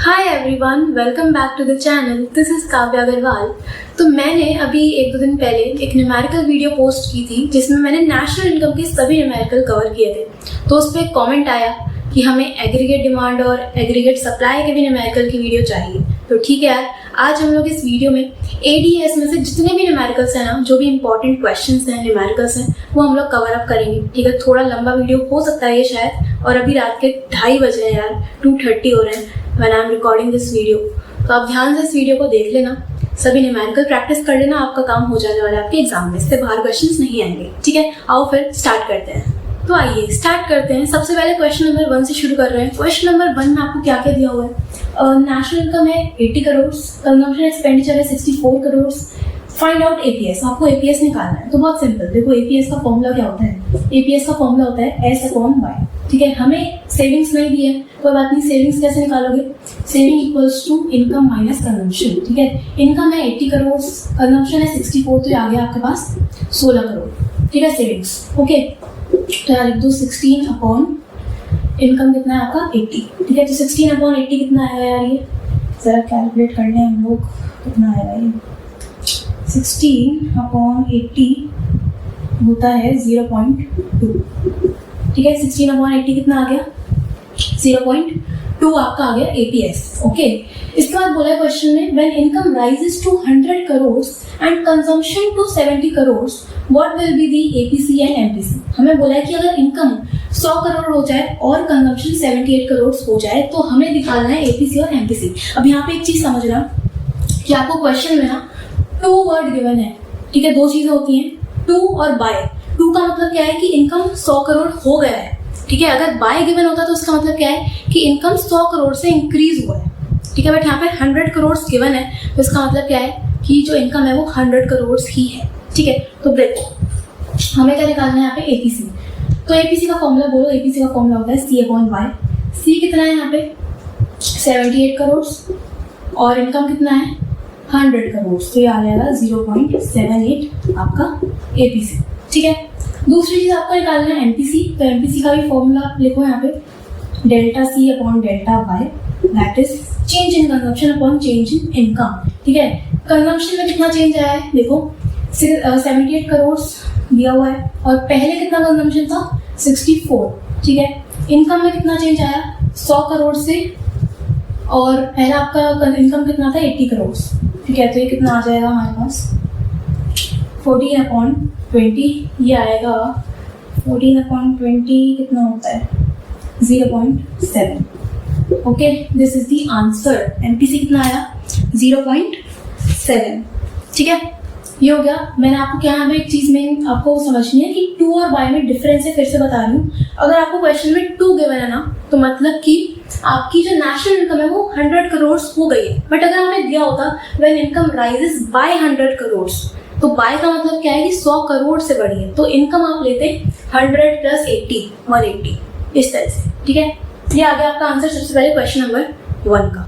Hi everyone, welcome back to the channel. This is Kavya Agarwal. तो मैंने अभी 1-2 दिन पहले एक न्यूमेरिकल वीडियो पोस्ट की थी जिसमें मैंने नेशनल इनकम के सभी न्यूमेरिकल कवर किए थे। तो उस पर एक कॉमेंट आया कि हमें एग्रीगेट डिमांड और एग्रीगेट सप्लाई के भी न्यूमेरिकल की वीडियो चाहिए। तो ठीक है यार, आज हम लोग इस वीडियो में एडीएस में से जितने भी न्यूमेरिकल्स हैं ना, जो भी इंपॉर्टेंट क्वेश्चंस हैं, न्यूमेरिकल्स हैं, वो हम लोग कवर अप करेंगे। ठीक है, थोड़ा लंबा वीडियो हो सकता है ये शायद, और अभी रात के 2:30 बज रहे हैं यार, 2:30 हो रहे हैं when I am recording this video. तो आप ध्यान से इस वीडियो को देख लेना, सभी न्यूमेरिकल प्रैक्टिस कर लेना, आपका काम हो जाने वाला है आपके एग्जाम में, इससे बाहर क्वेश्चंस नहीं आएंगे। ठीक है, आओ फिर स्टार्ट करते हैं। तो आइए स्टार्ट करते हैं। सबसे पहले क्वेश्चन नंबर 1 से शुरू कर रहे हैं। क्वेश्चन नंबर 1 में आपको क्या क्या दिया हुआ है? नेशनल इनकम है 80 करोड़, कंजम्पशन एक्सपेंडिचर है 64 करोड़, फाइंड आउट एपीएस। आपको एपीएस निकालना है। तो बहुत सिंपल, देखो एपीएस का फॉर्मूला क्या होता है? एपीएस का फॉर्मूला होता है S/Y। ठीक है, हमें सेविंग्स नहीं दी है, कोई बात नहीं। सेविंग्स कैसे निकालोगे? Saving equals to income minus consumption. ठीक है, इनकम है 80 करोड़, कंजम्पशन है 64, तो ये आ गया आपके पास 16 करोड़। ठीक है, सेविंग्स। ओके, तो यार लिख दो 16 अपॉन इनकम कितना है आपका 80। ठीक है, तो 16 अपॉन 80 कितना आएगा यार? ये जरा कैलकुलेट कर लें हम लोग, कितना आएगा ये? 16 अपॉन 80 होता है 0.2। ठीक है, 16 अपॉन 80 कितना आ गया? 0.2 आपका आ गया एपीएस। ओके, इसके बाद बोला है क्वेश्चन में, when income rises to 100 crore and consumption to 70 crore, what will be the APC and MPC. हमें बोला है कि अगर इनकम 100 करोड़ हो जाए और कंजम्पशन 78 करोड़ हो जाए तो हमें निकालना है एपीसी और एमपीसी। अब यहाँ पे एक चीज समझना कि आपको क्वेश्चन में ना 2 वर्ड गिवन है। ठीक है, 2 चीजें होती हैं, टू और बाय। टू का मतलब क्या है कि इनकम 100 करोड़ हो गया है। ठीक है, अगर बाय गिवन होता तो उसका मतलब क्या है कि इनकम 100 करोड़ से इंक्रीज हुआ है। ठीक है, बट यहाँ पे 100 करोड़ गिवन है, तो इसका मतलब क्या है कि जो इनकम है वो 100 करोड़ ही है। ठीक है, तो देखो हमें क्या निकालना है यहाँ पे? एपीसी। तो एपीसी का फॉर्मूला बोलो। एपीसी का फॉर्मूला होता है C/Y। सी कितना है यहाँ पे? 78 करोड़, और इनकम कितना है? 100 करोड़, तो ये आ जाएगा 0.78 आपका एपीसी। ठीक है, दूसरी चीज आपको निकालना है एमपीसी। तो एमपीसी का भी फॉर्मूला लिखो यहाँ पे, delta C upon delta Y, that is change in consumption upon change in income. ठीक है, कंजम्पशन में कितना चेंज आया है? देखो 78 करोड़ दिया हुआ है, और पहले कितना कंजम्पशन था? 64। ठीक है, इनकम में कितना चेंज आया? 100 करोड़ से, और पहला आपका इनकम कितना था? 80 करोड़। ठीक है, तो ये कितना आ जाएगा हमारे पास? 14/20। ये आएगा 14/20 कितना होता है? 0.7। Okay, this is the answer. MPC कितना आया? 0.7। ठीक है, ये हो गया। मैंने आपको क्या है, एक चीज में आपको समझनी है कि 2 और y में डिफरेंस है। फिर से बता रही हूँ, अगर आपको क्वेश्चन में 2 गिवन है ना, तो मतलब कि आपकी जो नेशनल इनकम है वो 100 करोड़ हो गई है। बट अगर हमें दिया होता when income rises by 100 crore, तो बाय का मतलब क्या है कि 100 करोड़ से बढ़ी है, तो इनकम आप लेते 100 प्लस 80, 180, इस तरह से। ठीक है, ये आ गया आपका आंसर सबसे पहले क्वेश्चन नंबर 1 का।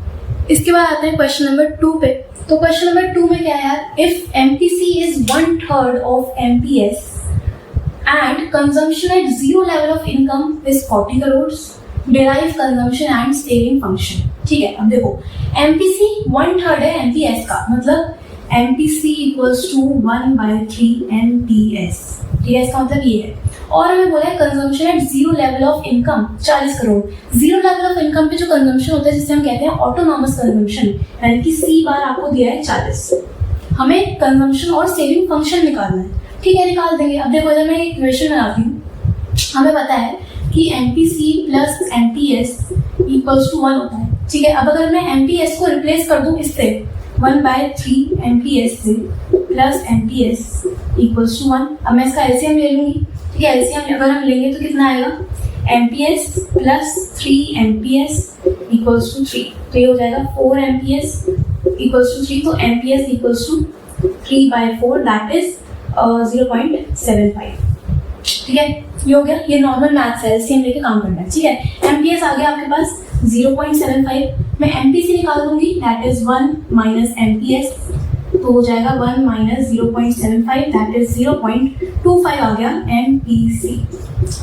इसके बाद आते हैं क्वेश्चन नंबर 2 पे। तो क्वेश्चन नंबर 2 में क्या है यार? If MPC is 1/3 of MPS and consumption at 0 level of income is 40 crore, derive consumption and saving function. ठीक है, अब देखो एमपीसी 1/3 है एमपीएस का, मतलब एमपीसी इक्वल्स टू 1/3 एमपीएस। ठीक है, इसका मतलब ये है। और हमें बोला है consumption at 0 level of income 40 crore. 0 level of income पे जो कंजम्पशन होता है, जिसे हम कहते हैं ऑटोनॉमस कंजम्पशन, यानी कि C बार आपको दिया है 40। हमें कंजम्पशन और सेविंग फंक्शन निकालना है। ठीक है, निकाल देंगे। अब देखो, इधर मैं एक इक्वेशन बनाती हूँ। हमें पता है कि MPC plus MPS equals to 1 होता है। ठीक है, अब अगर मैं एमपीएस को रिप्लेस कर दूँ इससे 1/3 एमपीएस से प्लस एमपीएस इक्वल्स टू 1, अब मैं इसका एलसीएम ले लूंगी। ठीक है, एलसीएम अगर हम लेंगे तो कितना आएगा? MPS plus 3 MPS equals to 3, तो ये हो जाएगा 4 एमपीएस इक्वल्स टू 3। तो MPS equals to 3/4, that is 0.75। ठीक है, ये हो गया। ये नॉर्मल मैथ्स है, एलसीएम लेके काम करना है। ठीक है, एमपीएस आ गया आपके पास 0.75। मैं एमपीसी निकाल दूंगी, दैट इज 1 माइनस एमपीएस, तो हो जाएगा 1 माइनस 0.75, दैट इज 0.25 आ गया एमपीसी।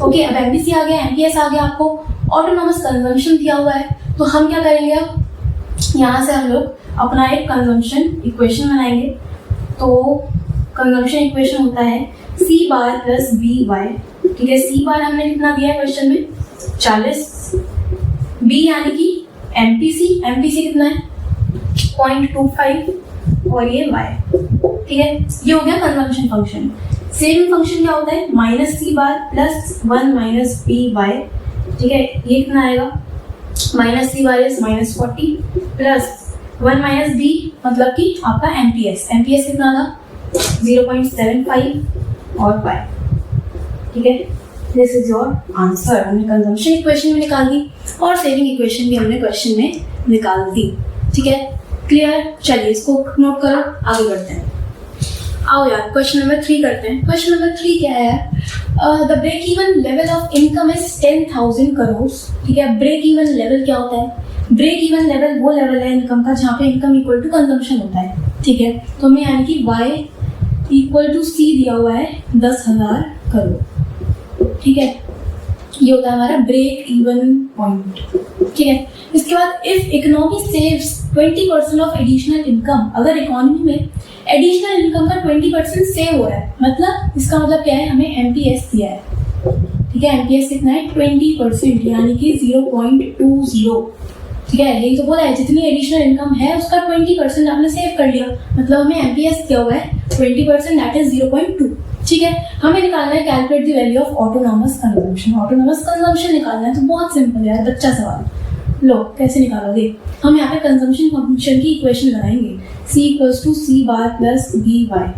ओके, अब एमपीसी आ गया, एमपीएस आ गया, आपको ऑटोनॉमस कंजम्पशन दिया हुआ है, तो हम क्या करेंगे? अब यहाँ से हम लोग अपना एक कंजम्पशन इक्वेशन बनाएंगे। तो कंजम्पशन इक्वेशन होता है C bar plus B Y. ठीक है, सी बार हमने कितना दिया है क्वेश्चन में 40, बी यानी कि एमपीसी, एमपीसी कितना है 0.25 और ये वाई। ठीक है, ये हो गया कंजम्पशन फंक्शन। सेविंग फंक्शन क्या होता है minus C bar plus 1 minus B Y. ठीक है, ये कितना आएगा minus C bar is -40 plus 1 minus B मतलब कि आपका एमपीएस, एमपीएस कितना था 0.75 और वाई। ठीक है, दिस इज योर आंसर। हमने कंजम्पशन इक्वेशन में निकाल दी और सेविंग इक्वेशन भी हमने क्वेश्चन में निकाल दी। ठीक है, क्लियर। चलिए इसको नोट करो, आगे बढ़ते हैं। आओ यार क्वेश्चन नंबर 3 करते हैं। क्वेश्चन नंबर 3 क्या है, the break even level of income is 10,000 crore. ठीक है, ब्रेक इवन लेवल क्या होता है, ब्रेक इवन लेवल वो लेवल है इनकम का जहाँ पे इनकम इक्वल टू कंजम्पशन होता है। ठीक है, तो हमें यानी कि y इक्वल टू सी दिया हुआ है 10,000 करोड़। ठीक है, ये होता है हमारा ब्रेक इवन पॉइंट। ठीक है, इसके बाद if economy saves 20% of additional income, अगर इकोनॉमी में एडिशनल इनकम का 20% सेव हो रहा है, मतलब इसका मतलब क्या है, हमें एमपीएस दिया है। ठीक है, एमपीएस कितना है 20% यानी कि 0.20। ठीक है, यही तो बोला है जितनी एडिशनल इनकम है उसका 20% आपने सेव कर लिया, मतलब हमें एमपीएस दिया हुआ है 20%, दैट इज 0.2। ठीक है, हमें निकालना है calculate the value of autonomous consumption. Autonomous consumption निकालना है तो बहुत सिंपल है यार, बच्चा सवाल। लो कैसे निकालोगे, हम यहाँ पे कंजम्पशन फंक्शन की इक्वेशन लगाएंगे c equals to C bar plus B Y.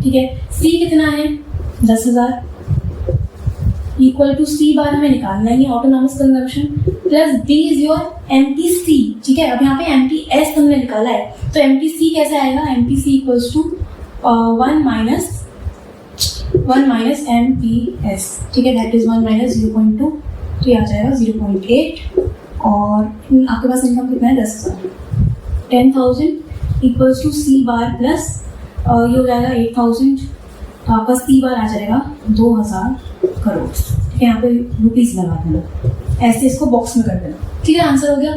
ठीक है, c कितना है 10,000 इक्वल टू सी बार हमें निकालना है autonomous consumption plus b is your MPC. ठीक है, अब यहाँ पे एमपीएस हमने निकाला है तो एमपीसी कैसे आएगा, MPC equals to 1 minus MPS. ठीक है, दैट इज 1 माइनस 0.2, तो ये आ जाएगा 0.8 और आपके पास इनकम कितना है 10,000। 10,000 equals to C bar plus ये हो जाएगा 8,000, तो आपका सी बार आ जाएगा 2,000 करोड़। ठीक है, यहाँ पे रुपीज लगा देना, ऐसे इसको बॉक्स में कर देना। ठीक है, आंसर हो गया।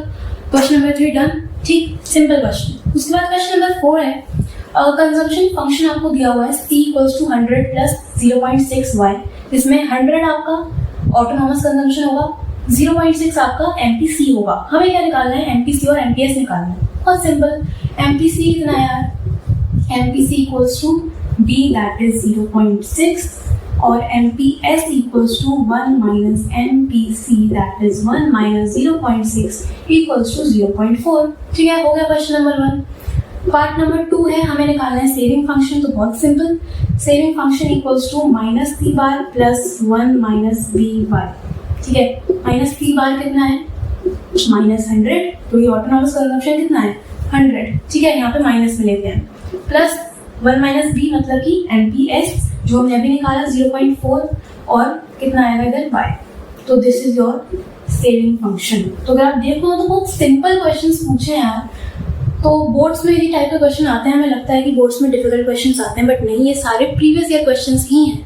Question number 3 done. ठीक, सिंपल क्वेश्चन। उसके बाद क्वेश्चन नंबर 4 है, कंजम्पशन फंक्शन आपको दिया हुआ है c equals to 100 plus 0.6 y। इसमें 100 आपका ऑटोनॉमस कंजम्पशन होगा, 0.6 आपका एमपीसी होगा। हमें क्या निकालना है, एमपीसी और एमपीएस निकालना है। बहुत सिंपल, एमपीसी कितना है यार, MPC equals to b that is 0.6 और MPS equals to 1 minus MPC that is 1 minus 0.6 equals to 0.4। ठीक है, हो गया क्वेश्चन नंबर 1। पार्ट नंबर 2 है, हमें निकालना है सेविंग फंक्शन। तो बहुत simple, saving function equals to minus C bar plus 1 minus B Y. ठीक है, माइनस सी बार कितना है -100, तो ये ऑटोनॉमस कंजम्पशन कितना है 100। ठीक है, यहाँ पे माइनस में लेते हैं, प्लस 1 माइनस बी मतलब कि एमपीएस जो हमने अभी निकाला 0.4 और कितना आएगा इधर y। तो this is your saving function. तो अगर आप देखो तो बहुत सिंपल क्वेश्चंस पूछे हैं यार। तो बोर्ड्स में इसी टाइप के क्वेश्चन आते हैं, हमें लगता है कि बोर्ड्स में डिफिकल्ट क्वेश्चंस आते हैं, बट नहीं, ये सारे प्रीवियस ईयर क्वेश्चंस ही हैं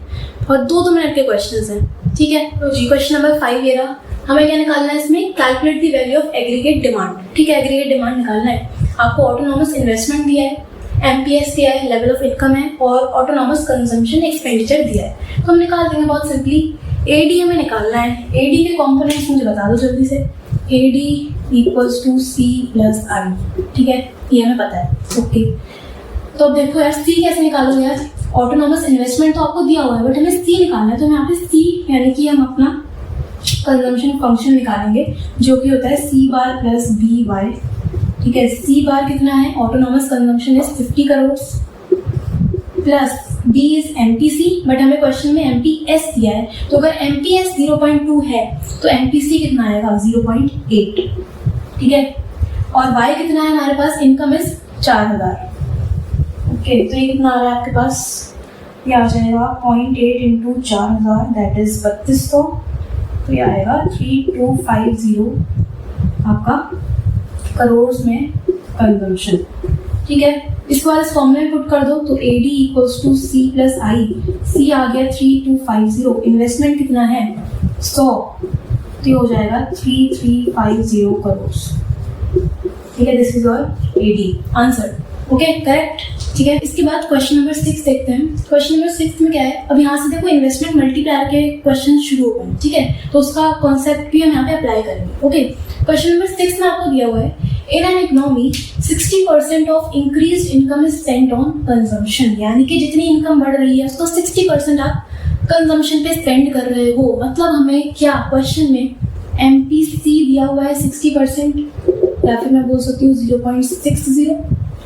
और 2-2 मिनट के क्वेश्चंस हैं। ठीक है, तो जी क्वेश्चन नंबर 5 ये रहा। हमें क्या निकालना है इसमें, calculate the value of aggregate demand. ठीक है, एग्रीगेट डिमांड निकालना है। आपको ऑटोनॉमस इन्वेस्टमेंट दिया है, एमपीएस दिया है, लेवल ऑफ इनकम है और ऑटोनॉमस कंजम्पशन एक्सपेंडिचर दिया है। तो हम निकाल देंगे बहुत सिंपली। एडी हमें निकालना है, एडी के कॉम्पोनेंट्स मुझे बता दो जल्दी से। AD equals to C plus I. ठीक है, ये हमें पता है। ओके, तो अब देखो यार सी कैसे निकालोगे यार, ऑटोनॉमस इन्वेस्टमेंट तो आपको दिया हुआ है बट हमें सी निकालना है। तो यहाँ पे सी यानी कि हम अपना कंजम्पशन फंक्शन निकालेंगे जो कि होता है C bar plus B Y. ठीक है, सी बार कितना है, autonomous consumption is 50 crore plus B is MPC, but हमें क्वेश्चन में एमपीएस दिया है। तो अगर एमपीएस 0.2 है तो एमपीसी कितना आएगा 0.8। ठीक है, और वाई कितना है हमारे पास, इनकम इज 4,000। ओके, तो ये कितना आ रहा है आपके पास, ये आ जाएगा 0.8 इंटू 4,000 दैट इज 3200। तो ये आएगा 3250 आपका करोड़ में कंजम्पशन। ठीक है, इसके बाद इस फॉर्मूले में पुट कर दो तो AD equals to C plus I. C आ गया 3250, इन्वेस्टमेंट कितना है 100, तो ये हो जाएगा 3350 करोड़। ठीक है, this is your AD answer. Okay, correct. ठीक है, इसके बाद क्वेश्चन नंबर 6 देखते हैं। क्वेश्चन नंबर 6 में क्या है, अब यहाँ से देखो इन्वेस्टमेंट मल्टीप्लायर के क्वेश्चन शुरू हो गए। ठीक है, तो उसका कॉन्सेप्ट भी हम यहाँ पे अप्लाई करेंगे। ओके, क्वेश्चन नंबर 6 में आपको दिया हुआ है, in an economy 60% of increase income is spent on consumption, यानी कि जितनी इनकम बढ़ रही है उसका 60% आप कंजम्पशन पे स्पेंड कर रहे हो। मतलब हमें क्या क्वेश्चन में MPC दिया हुआ है 60%, या फिर मैं बोल सकती हूँ 0.60,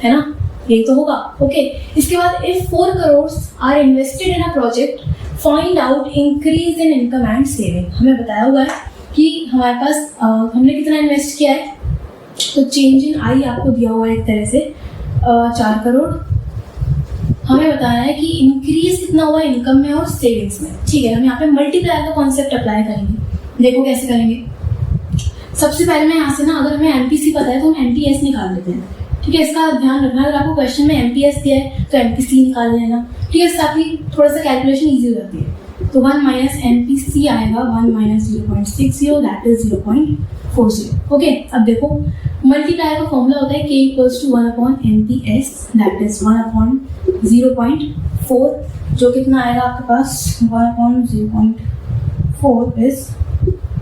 है ना, यही तो होगा। ओके, इसके बाद if 4 crore are invested in a project, find out increase in income and saving. हमें बताया हुआ है कि हमारे पास हमने कितना इन्वेस्ट किया है, तो चेंज इन आई आपको दिया हुआ है एक तरह से 4 करोड़। हमें बताना है कि इंक्रीज कितना हुआ इनकम में और सेविंग्स में। ठीक है, हम यहाँ पे मल्टीप्लायर का कॉन्सेप्ट अप्लाई करेंगे। देखो कैसे करेंगे। सबसे पहले मैं यहाँ से ना, अगर हमें MPC पता है तो हम MPS निकाल लेते हैं। ठीक है, इसका ध्यान रखना, अगर आपको क्वेश्चन में MPS दिया है तो MPC निकाल लेना। ठीक है, ताकि थोड़ा सा कैलकुलेशन ईजी हो जाती है। तो 1 माइनस MPC आएगा 1 माइनस 0.60, दैट इज 0.40। ओके, अब देखो मल्टीप्लायर का फॉर्मूला होता है K equals to 1 upon MPS, that is 1 upon 0.4, जो कितना आएगा आपके पास 1 अपॉन 0.4 इज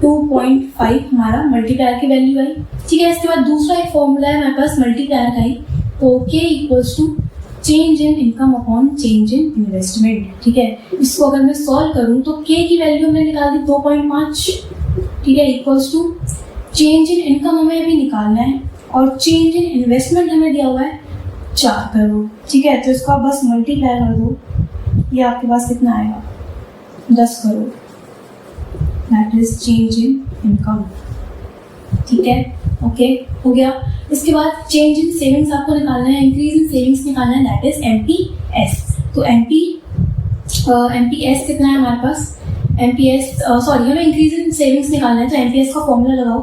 2.5 हमारा मल्टीप्लायर की वैल्यू आई। ठीक है, इसके बाद दूसरा एक फॉर्मूला है हमारे पास मल्टीप्लायर का ही, तो K equals to change in income upon change in investment. ठीक है, इसको अगर मैं सॉल्व करूं तो K की वैल्यू हमने निकाल दी 2.5। ठीक है, equals to change in income हमें भी निकालना है और चेंज इन इन्वेस्टमेंट हमें दिया हुआ है 4 करोड़। ठीक है, तो इसको आप बस मल्टीप्लाई कर दो, ये आपके पास कितना आएगा 10 crore, that is change in income. ठीक है, ओके, हो गया। इसके बाद चेंज इन सेविंग्स आपको निकालना है, इंक्रीज इन सेविंग्स निकालना है, दैट इज MPS। तो MPS कितना है हमारे पास, हमें इंक्रीज इन सेविंग्स निकालना है, तो MPS का फॉर्मूला लगाओ,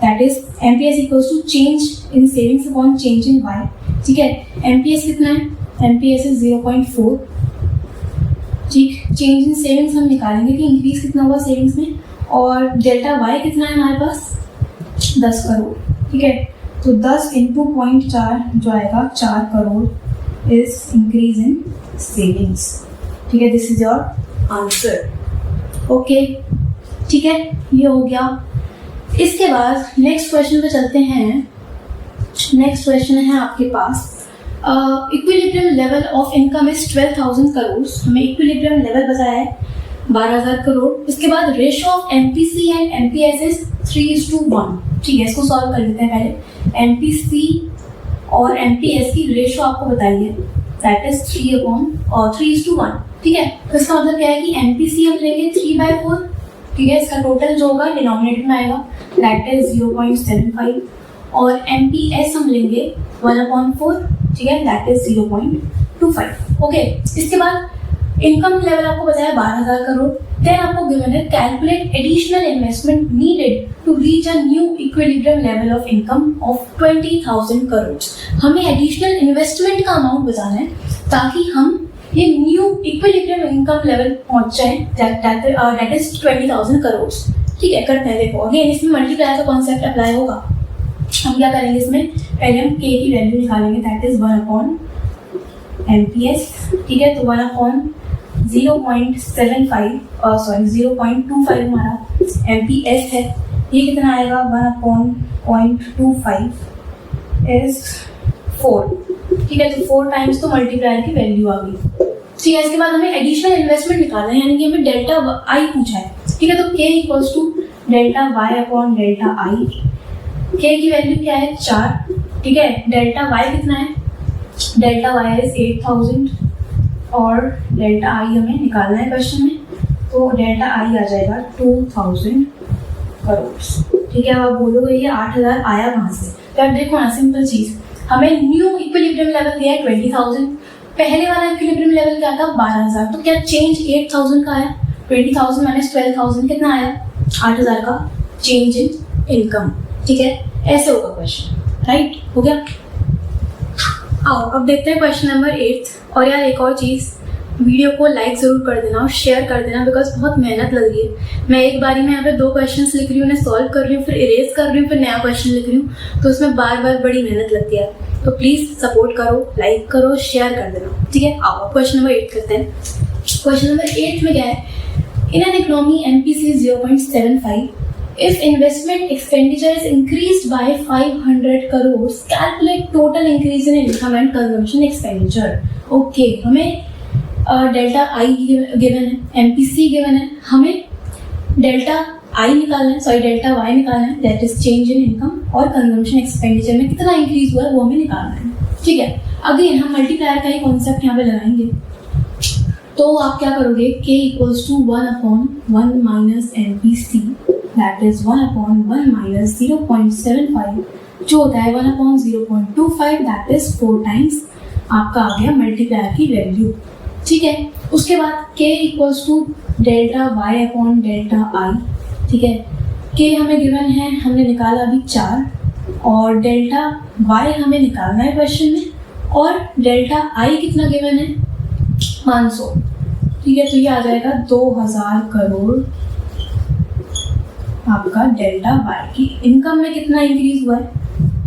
that is MPS equals to change in savings upon change in Y। ठीक है, MPS कितना है, MPS इज 0.4। ठीक, चेंज इन सेविंग्स हम निकालेंगे कि इंक्रीज कितना हुआ सेविंग्स में, और डेल्टा Y कितना है हमारे पास 10 करोड़। ठीक है, तो 10 इंटू 0.4 जो आएगा 4 crore is increase in savings. ठीक है, this is your answer. Okay, ठीक है, ये हो गया। इसके बाद नेक्स्ट क्वेश्चन पे चलते हैं। नेक्स्ट क्वेश्चन है आपके पास, equilibrium level of income is 12,000 crore. हमें इक्विलिब्रियम लेवल बताया है 12,000 करोड़। इसके बाद ratio of MPC and MPS is 3:1। ठीक है, इसको सॉल्व कर लेते हैं पहले। MPC और MPS की रेशियो आपको बताई है, दैट इज 3:1। ठीक है, तो इसका मतलब क्या है कि MPC हम लेंगे 3/4। ठीक है, इसका टोटल जो होगा डिनोमिनेटर में आएगा, दैट इज 0.75, और MPS हम लेंगे 1/4। ठीक है, दैट इज 0.25। ओके, इसके बाद इनकम लेवल आपको बताया 12,000 करोड़। देन आपको गिवन है calculate additional investment needed to reach a new equilibrium level of income of 20,000 crore. हमें एडिशनल इन्वेस्टमेंट का अमाउंट बताना है ताकि हम ये न्यू इक्विलिब्रियम इनकम लेवल पहुंच जाए, दैट इज 20,000 करोड़। ठीक है, करते हैं। देखो अगेन इसमें मल्टीप्लायर का कॉन्सेप्ट अप्लाई होगा। हम क्या करेंगे, इसमें पहले हम K की वैल्यू निकालेंगे, दैट इज 1 अपॉन MPS। ठीक है, तो 1 अपॉन 0.25 हमारा MPS है, ये कितना आएगा 1 अपॉन 0.25 इज 4। ठीक है, तो 4 टाइम्स तो मल्टीप्लायर की वैल्यू आ गई। ठीक है, इसके बाद हमें एडिशनल इन्वेस्टमेंट निकालना है, यानी कि हमें डेल्टा I पूछा है। ठीक है, तो K equals to delta Y upon delta I। K की वैल्यू क्या है 4। ठीक है, डेल्टा Y कितना है, डेल्टा Y इज 8,000 और डेल्टा I हमें निकालना है क्वेश्चन में, तो डेल्टा I आ जाएगा 2,000 करोड़। ठीक है, अब आप बोलोगे ये 8,000 आया कहाँ से, तो आप देखो ना, सिंपल चीज, हमें न्यू इक्विलिब्रियम लेवल दिया है 20,000, पहले वाला इक्विलिब्रियम लेवल क्या था 12,000, तो क्या चेंज 8,000 का आया, 20,000 माइनस 12,000 कितना आया 8,000 का चेंज इन इनकम। ठीक है, ऐसे होगा क्वेश्चन, राइट, हो गया। आओ अब देखते हैं क्वेश्चन नंबर 8। और यार एक और चीज़, वीडियो को लाइक ज़रूर कर देना और शेयर कर देना, बिकॉज बहुत मेहनत लग रही है। मैं एक बारी में यहाँ पे 2 क्वेश्चंस लिख रही हूँ, उन्हें सॉल्व कर रही हूँ, फिर इरेज कर रही हूँ, फिर नया क्वेश्चन लिख रही हूँ, तो उसमें बार बार बड़ी मेहनत लगती है। तो प्लीज़ सपोर्ट करो, लाइक करो, शेयर कर देना, ठीक है। आओ क्वेश्चन नंबर 8 करते हैं। क्वेश्चन नंबर 8 में क्या है, in an economy MPC is 0.75, if investment expenditure is increased by 500 crores, calculate total increase in income and consumption expenditure. Okay, हमें डेल्टा आई गिवन है, MPC गिवन है, हमें डेल्टा आई निकालना है, सॉरी डेल्टा वाई निकालना है, that is change in income, और consumption expenditure में कितना इंक्रीज हुआ है वो हमें निकालना है, ठीक है। अगेन हम मल्टीप्लायर का ही कॉन्सेप्ट यहाँ पे लगाएंगे। तो आप क्या करोगे, k equals to 1/1 minus MPC, that is 1/1 minus 0.75, जो होता है 1/0.25, दैट इज 4 टाइम्स आपका आ गया मल्टीप्लायर की वैल्यू, ठीक है। उसके बाद k equals to delta y upon delta I, ठीक है। k हमें गिवन है, हमने निकाला अभी 4, और डेल्टा y हमें निकालना है क्वेश्चन में, और डेल्टा i कितना गिवन है, 500, ठीक है। तो ये आ जाएगा 2000 करोड़ आपका डेल्टा y की इनकम में कितना इंक्रीज हुआ है,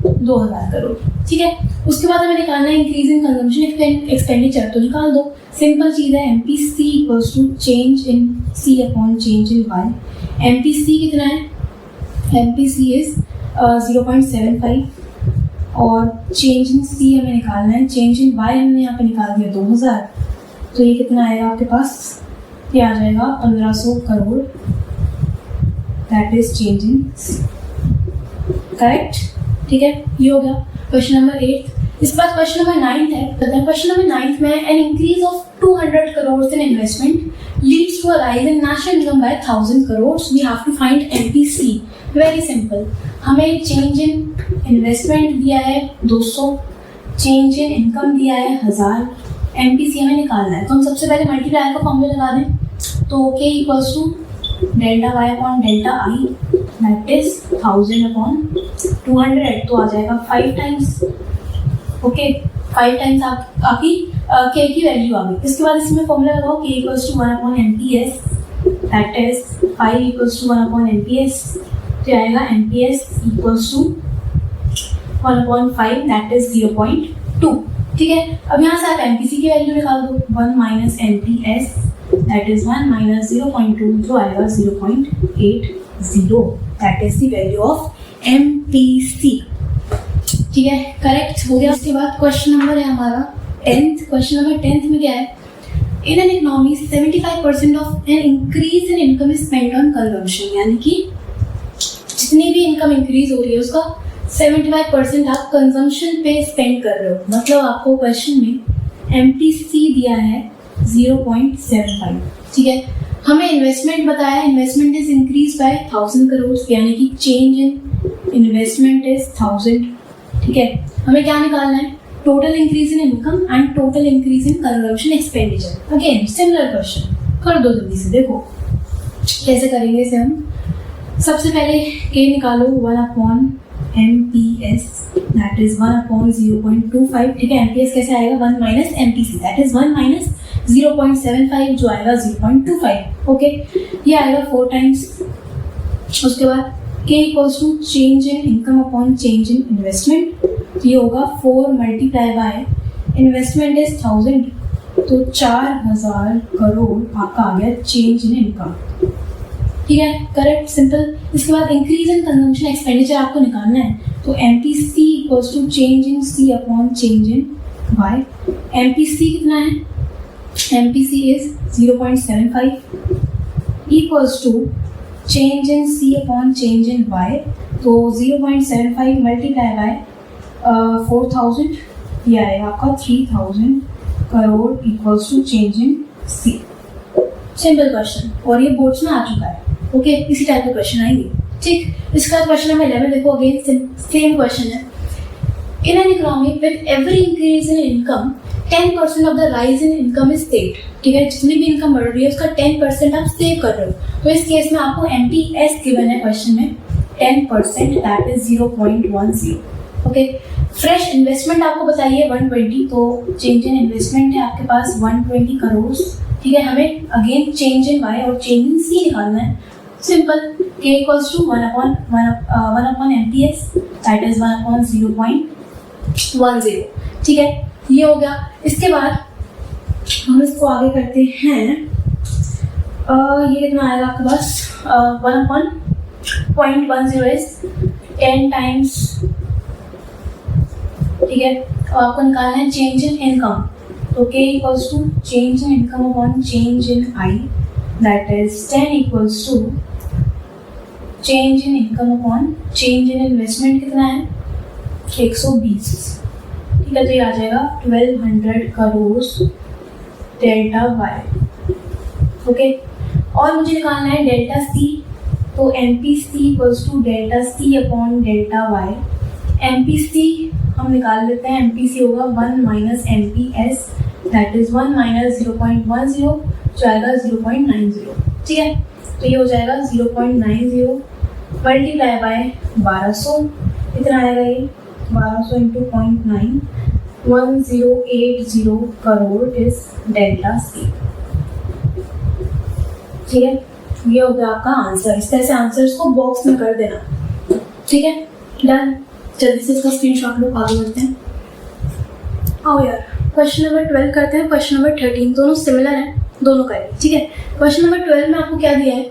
2000 करोड़, ठीक है। उसके बाद हमें निकालना है इंक्रीज इन कंजम्पशन एक्सपेंडिचर, तो निकाल दो, सिंपल चीज़ है। MPC equals to change in C upon change in y। MPC कितना है, MPC इज 0.75, और चेंज इन C हमें निकालना है, चेंज इन y हमने यहाँ पे निकाल दिया 2000, तो ये कितना आएगा आपके पास, ये आ जाएगा 1500 crore, that is change in C, correct, ठीक है। ये हो गया क्वेश्चन नंबर 8। इस बार क्वेश्चन नंबर 9 है। क्वेश्चन नंबर 9 में an increase of 200 crore in investment leads to a rise in national income by 1000 crore, we have to find MPC। Very simple, हमें change in investment दिया है 200, चेंज इन इनकम दिया है 1000, MPC हमें निकालना है। तो हम सबसे पहले मल्टीप्लायर का फॉर्मूला लगा दें, तो k equals to delta y upon delta I, that is 1000 upon 200, तो आ जाएगा 5 टाइम्स, ओके, 5 टाइम्स आपकी k की वैल्यू आ गई। इसके बाद इसमें फॉर्मूला लगाओ, k equals to 1 upon MPS, that is 5 equals to 1 upon MPS, तो आएगा MPS equals to 1 upon 5, that is 0.2, ठीक है। अब यहाँ से आप MPC की वैल्यू निकाल दो, 1 minus MPS, that is 1 minus 0.2, जो आएगा 0.80, that is the value of MPC, ठीक है, करेक्ट हो गया। उसके बाद क्वेश्चन नंबर है हमारा 10th। क्वेश्चन नंबर 10th में क्या है, in an economy 75% of an increase in income is spent on consumption, यानी कि जितनी भी इनकम इंक्रीज हो रही है उसका 75% आप कंजम्पशन पे स्पेंड कर रहे हो। मतलब आपको क्वेश्चन में MPC दिया है 0.75, ठीक है। हमें इन्वेस्टमेंट बताया, investment is increase by 1000 crore, यानी कि चेंज इन इन्वेस्टमेंट इज 1000, ठीक है। हमें क्या निकालना है, total increase in income and total increase in consumption expenditure. Again similar question, कर दो जल्दी से, देखो कैसे करेंगे इसे हम। सबसे पहले k निकालो, 1 upon MPS, that is 1 upon 0.25, ठीक है। MPS कैसे आएगा, 1 minus MPC, that is 1 minus 0.75, जो आएगा 0.25, ओके, ये आएगा 4 टाइम्स। उसके बाद k equals to change in income upon change in investment, ये होगा 4 मल्टीप्लाई बाय इन्वेस्टमेंट इज 1000, तो 4000 करोड़ आपका आ गया चेंज इन इनकम, ठीक है, करेक्ट, सिंपल। इसके बाद इंक्रीज इन कंजम्पशन एक्सपेंडिचर आपको निकालना है, तो MPC equals to change in C upon change in Y। MPC कितना है, MPC is 0.75 equals to change in C upon change in Y, तो 0.75 मल्टीप्लाई बाय 4000, ये आएगा आपका 3000 crore equals to change in C। Simple question, और ये boards में आ चुका है, ओके, इसी टाइप के क्वेश्चन आएंगे, ठीक। इसका क्वेश्चन नंबर 11 देखो, अगेन सेम क्वेश्चन है। In an economy with every increase in income 10% of the rise in income is saved, ठीक है। जितनी भी इनकम बढ़ रही है उसका 10% आप सेव कर रहे हो। तो इस केस में आपको MPS गिवन है क्वेश्चन में 10%, that is 0.10, okay, fresh investment आपको बताइए 120, तो चेंज इन इन्वेस्टमेंट है आपके पास 120 करोड़, ठीक है। हमें अगेन चेंज इन वाई और चेंज इन सी निकालना है। सिंपल, k equals to 1 upon MPS, that is 1 upon 0.10, ठीक है। ये हो गया। इसके बाद हम इसको आगे करते हैं। ये कितना आएगा आपके पास, 1 अपॉन 0.10 इज 10 टाइम्स, ठीक है। और आपको निकालना है चेंज इन इनकम, तो k equals to change in income upon change in I, that is 10 equals to change in income upon change in investment कितना है 120, ठीक है। तो ये आ जाएगा 1200 करोड़ डेल्टा वाई, ओके। और मुझे निकालना है डेल्टा सी, तो MPC equals to delta C upon delta Y. MPC हम निकाल लेते हैं, MPC होगा 1 minus MPS, that is 1 minus 0.10, जो आएगा 0.90, ठीक है। तो ये हो जाएगा 0.90 मल्टीप्लाई बाय 1200, कितना आएगा ये 1200 into 0.9, 1080 crore is delta C, ठीक है। ये हो गया आपका आंसर। इस तरह से आंसर्स को बॉक्स में कर देना, ठीक है। डन, जल्दी से इसका स्क्रीनशॉट लो, आगे बढ़ते हैं। आओ यार, क्वेश्चन नंबर 12 करते हैं। क्वेश्चन नंबर 13 दोनों सिमिलर हैं, दोनों करें, ठीक है। क्वेश्चन नंबर 12 में आपको क्या दिया है,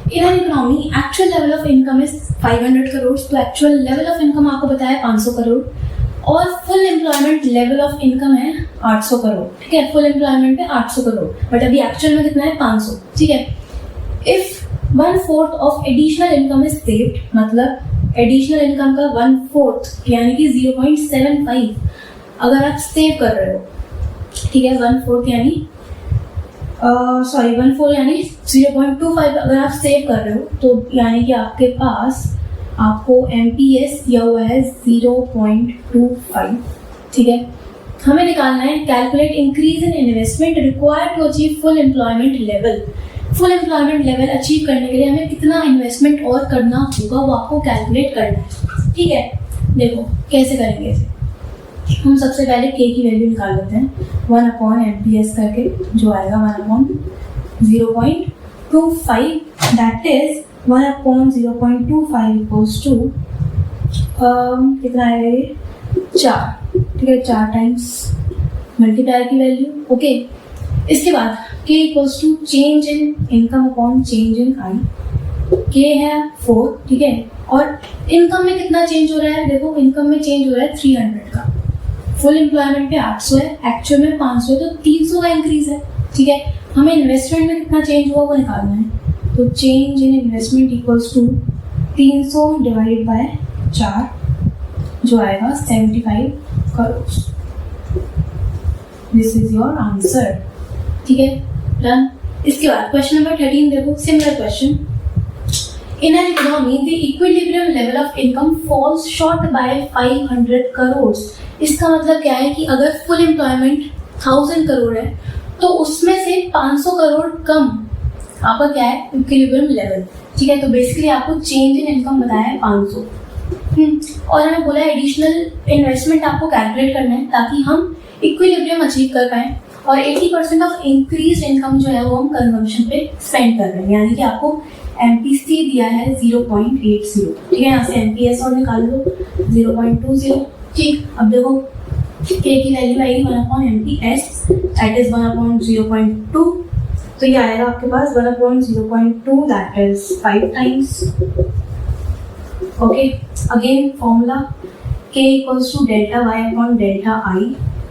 in an economy actual level of income is 500 crore, तो एक्चुअल लेवल ऑफ इनकम आपको बताया 500 करोड़, और full employment level of income है 800 करोड़, ठीक है। फुल एम्प्लॉयमेंट पे 800 करोड़, बट अभी एक्चुअल में कितना है 500, ठीक है। If 1/4 of additional income is saved, मतलब एडिशनल इनकम का 1/4 यानी कि 0.75 अगर आप सेव कर रहे हो, ठीक है। 1/4 यानी 1/4 यानी 0.25 अगर आप सेव कर रहे हो, तो यानी कि आपके पास आपको MPS दिया हुआ है 0.25, ठीक है। हमें निकालना है calculate increase in investment required to achieve full employment level. Full employment level achieve करने के लिए हमें कितना इन्वेस्टमेंट और करना होगा, वो आपको कैलकुलेट करना है, ठीक है। देखो कैसे करेंगे इसे, हम सबसे पहले k की वैल्यू निकाल लेते हैं 1 अपॉन MPS करके, जो आएगा 1 upon 0.25, that is 1 upon 0.25 equals to कितना आएगा ये 4, ठीक है। 4 टाइम्स मल्टीप्लाई की वैल्यू, ओके। इसके बाद k equals to change in income upon change in I, k है 4, ठीक है। और इनकम में कितना चेंज हो रहा है, देखो इनकम में चेंज हो रहा है 300 का, फुल एम्प्लॉयमेंट पे 800 है, एक्चुअल में 500 है, तो 300 का इंक्रीज है, ठीक है। हमें इन्वेस्टमेंट में कितना चेंज हुआ वो निकालना है, तो change in investment equals to 300 divided by 4, जो आएगा 75 crore. This is your answer, ठीक है। डन। इसके बाद क्वेश्चन नंबर 13 देखो, similar question. In an economy, the equilibrium level of income falls short by 500 crores. इसका मतलब क्या है कि अगर फुल एम्प्लॉयमेंट 1000 करोड़ है, तो उसमें से 500 करोड़ कम आपका क्या है इक्विलिब्रियम लेवल, ठीक है। तो बेसिकली आपको चेंज इन इनकम बताया है 500, और हमें बोला है एडिशनल इन्वेस्टमेंट आपको कैलकुलेट करना है ताकि हम इक्विलिब्रियम अचीव कर पाएँ, और 80% ऑफ इंक्रीज इनकम जो है वो हम कंजम्पशन पे स्पेंड कर रहे हैं, यानी कि आपको MPC दिया है 0.80, ठीक है। यहाँ से MPS और निकाल लो 0.20, ठीक। अब देखो k की वैल्यू आएगी 1 upon MPS, that is 1 upon 0.2, तो ये आएगा आपके पास 1 upon 0.2, that is 5 times, okay. Again formula k equals to delta y upon delta I,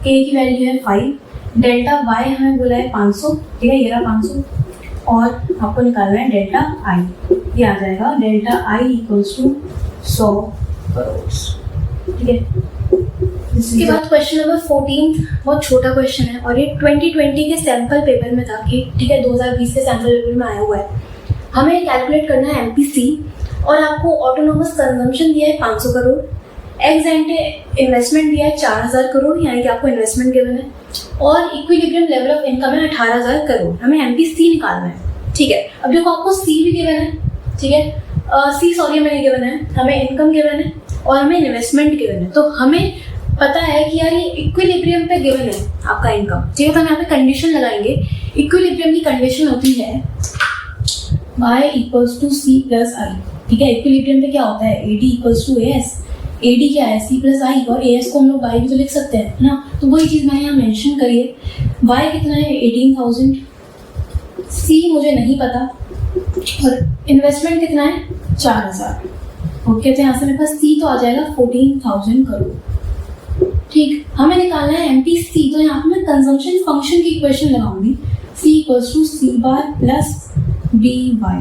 k की वैल्यू है 5, डेल्टा y हमें बोला है 500, ठीक है। ये रहा 500, और आपको निकालना है डेल्टा I, ये आ जाएगा delta I equals to 100 crore, ठीक है। इसके बाद क्वेश्चन नंबर 14 बहुत छोटा क्वेश्चन है, और ये 2020 के सैंपल पेपर में था, ठीक है। 2020 के सैंपल पेपर में आया हुआ है। हमें कैलकुलेट करना है MPC, और आपको ऑटोनोमस कंजम्पशन दिया है 500 करोड़, एक्स एंटे इन्वेस्टमेंट दिया है 4000 करोड़, यानी कि आपको इन्वेस्टमेंट गिवन है, और इक्विलिब्रियम लेवल ऑफ इनकम है 18000 करोड़। हमें MPC निकालना है, ठीक है। अब देखो आपको C भी गिवन है, ठीक है। C सॉरी हमें नहीं गिवन है, हमें इनकम गिवन है और हमें इन्वेस्टमेंट गिवन है, तो हमें पता है कि यार ये इक्विलिब्रियम पे गिवन है आपका इनकम, ठीक है। तो हम यहाँ पे कंडीशन लगाएंगे। इक्विलिब्रियम की कंडीशन होती है y equals to c plus I, ठीक है। इक्विलिब्रियम पे क्या होता है, AD equals to AS, AD क्या है c प्लस आई, और AS को हम लोग y भी तो लिख सकते हैं ना। तो वही चीज़ मैंने यहाँ मेंशन करी है। y कितना है 18,000, c मुझे नहीं पता, और इन्वेस्टमेंट कितना है 4,000। ओके, तो यहाँ से मेरे पास c तो आ जाएगा 14,000 करोड़, ठीक। हमें निकालना है MPC, तो यहाँ पे मैं कंजम्पशन फंक्शन की इक्वेशन लगाऊंगी, C equals to C bar plus BY,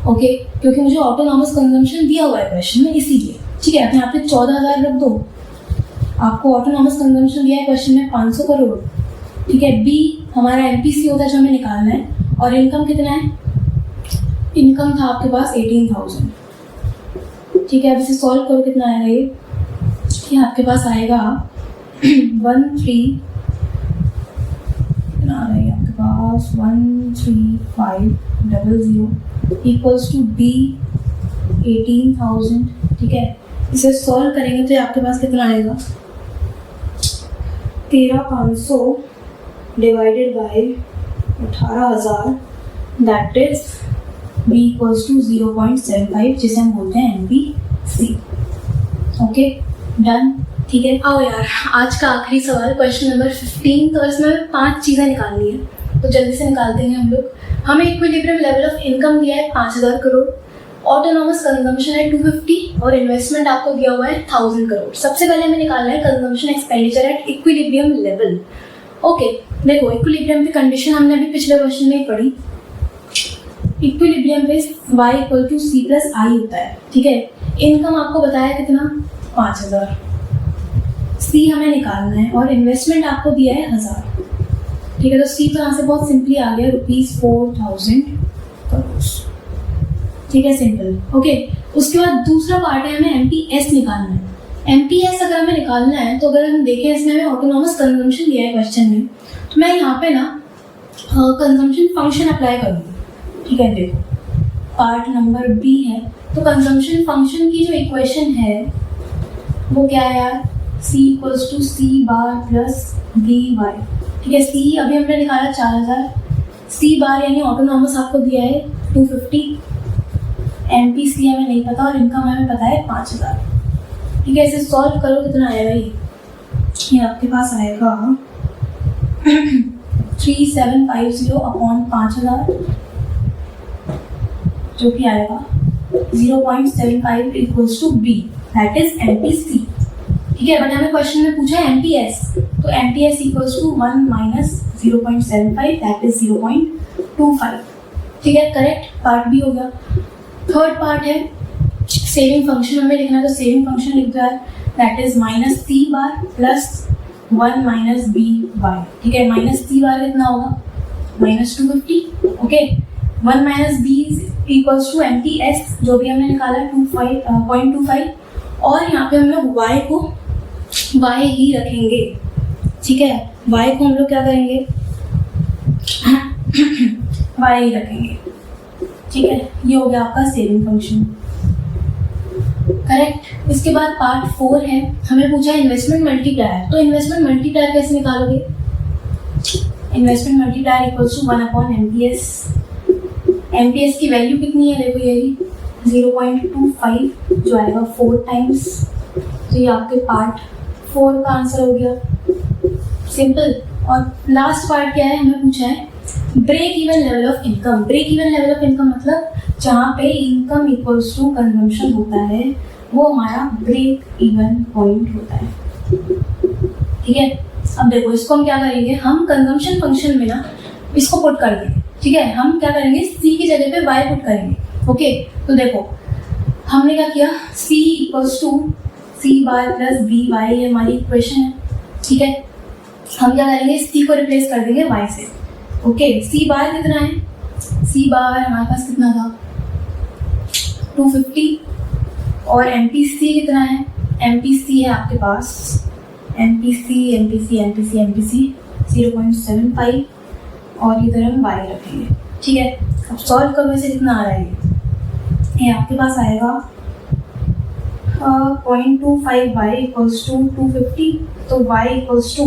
okay, क्योंकि मुझे ऑटोनॉमस कंजम्पशन दिया हुआ है क्वेश्चन में, इसीलिए, ठीक है। आप यहाँ पे 14,000 रख दो, आपको ऑटोनॉमस कंजम्पशन दिया है क्वेश्चन में 500 करोड़, ठीक है। B हमारा MPC होता है जो हमें निकालना है, और इनकम कितना है, इनकम था आपके पास 18,000, ठीक है। अब इसे सॉल्व करो, कितना आएगा ये आपके पास आएगा 13,500 इक्वल्स टू B 18,000, ठीक है। इसे सॉल्व करेंगे तो आपके पास कितना आएगा 13,500 divided by 18,000, that is B equals to 0.75, जिसे हम बोलते हैं MPC, ओके, डन, ठीक है। आओ यार, आज का आखिरी सवाल, क्वेश्चन नंबर 15। तो इसमें 5 चीज़ें निकालनी है, तो जल्दी से निकालते हैं हम लोग। हमें इक्विलिब्रियम लेवल ऑफ इनकम दिया है 5,000 करोड़, ऑटोनॉमस कंजम्पशन है 250, और इन्वेस्टमेंट आपको दिया हुआ है 1,000 करोड़। सबसे पहले हमें निकालना है consumption expenditure at equilibrium level. Okay, देखो इक्विलिब्रियम की कंडीशन हमने अभी पिछले क्वेश्चन में ही पढ़ी। इक्विलिब्रियम पे y equal to c plus I होता है, ठीक है। इनकम आपको बताया कितना 5,000, C हमें निकालना है, और इन्वेस्टमेंट आपको दिया है 1,000, ठीक है। तो C तो यहाँ से बहुत सिंपली आ गया ₹4,000 करोड़, ठीक है, सिंपल, ओके। उसके बाद दूसरा पार्ट है, हमें MPS निकालना है। MPS अगर हमें निकालना है, तो अगर हम देखें इसमें हमें ऑटोनॉमस कंजम्पशन दिया है क्वेश्चन में, तो मैं यहाँ पे ना कंजम्पशन फंक्शन अप्लाई करूँगी, ठीक है। देखो पार्ट नंबर B है, तो कंजम्पशन फंक्शन की जो इक्वेशन है वो क्या है यार, C equals to C bar plus BY, ठीक है। C अभी हमने निकाला 4,000, C बार यानी ऑटोनॉमस आपको दिया है 250, MPC हमें नहीं पता, और इनकम हमें पता है 5,000, ठीक है। इसे सॉल्व करो, कितना आएगा ये आपके पास आएगा 3750 अपॉन 5,000, जो कि आएगा 0.75 equals to B, that is MPC, ठीक है। बट हमें क्वेश्चन में पूछा है MPS, तो MPS equals to 1 minus 0.75, that is 0.25, ठीक है। करेक्ट, पार्ट B हो गया। थर्ड पार्ट है सेविंग फंक्शन, हमें लिखना है, तो सेविंग फंक्शन लिख दो यार, that is minus C bar plus 1 minus BY, ठीक है। माइनस C बार कितना होगा -250, okay. 1 minus B equals to MPS, जो भी हमने निकाला 0.25, और यहाँ पे हम लोग y को y ही रखेंगे, ठीक है। y को हम लोग क्या करेंगे y ही रखेंगे, ठीक है। ये हो गया आपका सेविंग फंक्शन, करेक्ट। इसके बाद पार्ट 4 है, हमें पूछा है इन्वेस्टमेंट मल्टीप्लायर। तो इन्वेस्टमेंट मल्टीप्लायर कैसे निकालोगे, investment multiplier equals to 1 upon MPS। MPS की वैल्यू कितनी है, देखो ये 0.25, जो आएगा 4 टाइम्स, तो ये आपके पार्ट 4 का आंसर हो गया, सिंपल। और लास्ट पार्ट क्या है, हमें पूछा है break even level of income. Break even level of income मतलब जहाँ पे इनकम इक्वल्स टू कंजम्पशन होता है, वो हमारा ब्रेक इवन पॉइंट होता है, ठीक है। अब देखो इसको हम क्या करेंगे, हम कंजम्पशन फंक्शन में ना इसको पुट कर देंगे, ठीक है। हम क्या करेंगे, C की जगह पे y पुट करेंगे, ओके। तो देखो हमने क्या किया, C equals to C bar plus BY, ये हमारी इक्वेशन है, ठीक है। हम क्या करेंगे, C को रिप्लेस कर देंगे y से, ओके। C बार कितना है, C बार हमारे पास कितना था 250, और MPC कितना है, MPC है आपके पास MPC 0.75, और इधर हम y रखेंगे, ठीक है। अब सॉल्व करो, इसे कितना आ रहा है, ये आपके पास आएगा 0.25y इक्वल्स टू 250, तो y equals to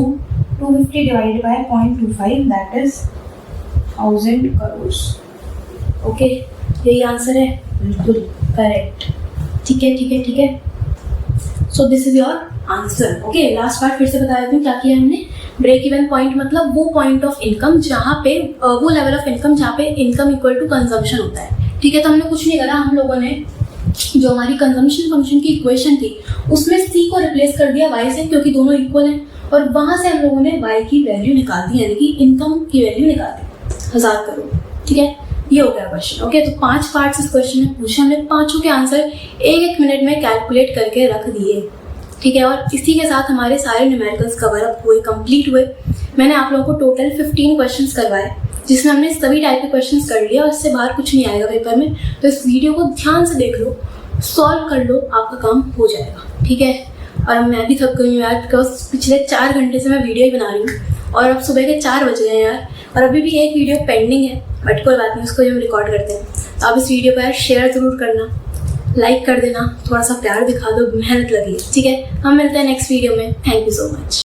250 divided by 0.25, that is 1000 crore. Okay, यही आंसर है, बिल्कुल करेक्ट। ठीक है ठीक है ठीक है, so this is your answer. Okay, last part फिर से बता देती हूँ क्या किया हमने। ब्रेक इवन पॉइंट मतलब वो पॉइंट ऑफ इनकम जहाँ पे वो लेवल ऑफ इनकम जहाँ पे इनकम इक्वल टू कंजम्पशन होता है। ठीक है, तो हमने कुछ नहीं करा, हम लोगों ने जो हमारी कंजम्पशन फंक्शन की इक्वेशन थी उसमें c को रिप्लेस कर दिया y से, क्योंकि दोनों इक्वल हैं, और वहां से हम लोगों ने y की वैल्यू निकाल दी, यानी कि इनकम की वैल्यू निकाल दी 1000 करोड़। ठीक है, ये हो गया क्वेश्चन। ओके, तो 5 पार्ट्स इस क्वेश्चन में पूछे हमने, पांचों के आंसर 1-1 मिनट में कैलकुलेट करके रख दिए। ठीक है, और इसी के साथ हमारे सारे न्यूमेरिकल्स कवर अप हुए, कंप्लीट हुए। मैंने आप लोगों को टोटल 15 क्वेश्चंस करवाए, जिसमें हमने सभी टाइप के क्वेश्चंस कर लिया, और इससे बाहर कुछ नहीं आएगा पेपर में। तो इस वीडियो को ध्यान से देख लो, सॉल्व कर लो, आपका काम हो जाएगा। ठीक है, और मैं भी थक गई हूँ यार, बिकॉज पिछले 4 घंटे से मैं वीडियो ही बना रही हूँ, और अब सुबह के 4 बज गए यार, और अभी भी एक वीडियो पेंडिंग है, बट कोई बात नहीं, उसको हम रिकॉर्ड करते हैं। तो आप इस वीडियो को यार शेयर ज़रूर करना, लाइक कर देना, थोड़ा सा प्यार दिखा दो, मेहनत लगी है। ठीक है, हम मिलते हैं नेक्स्ट वीडियो में। Thank you so much.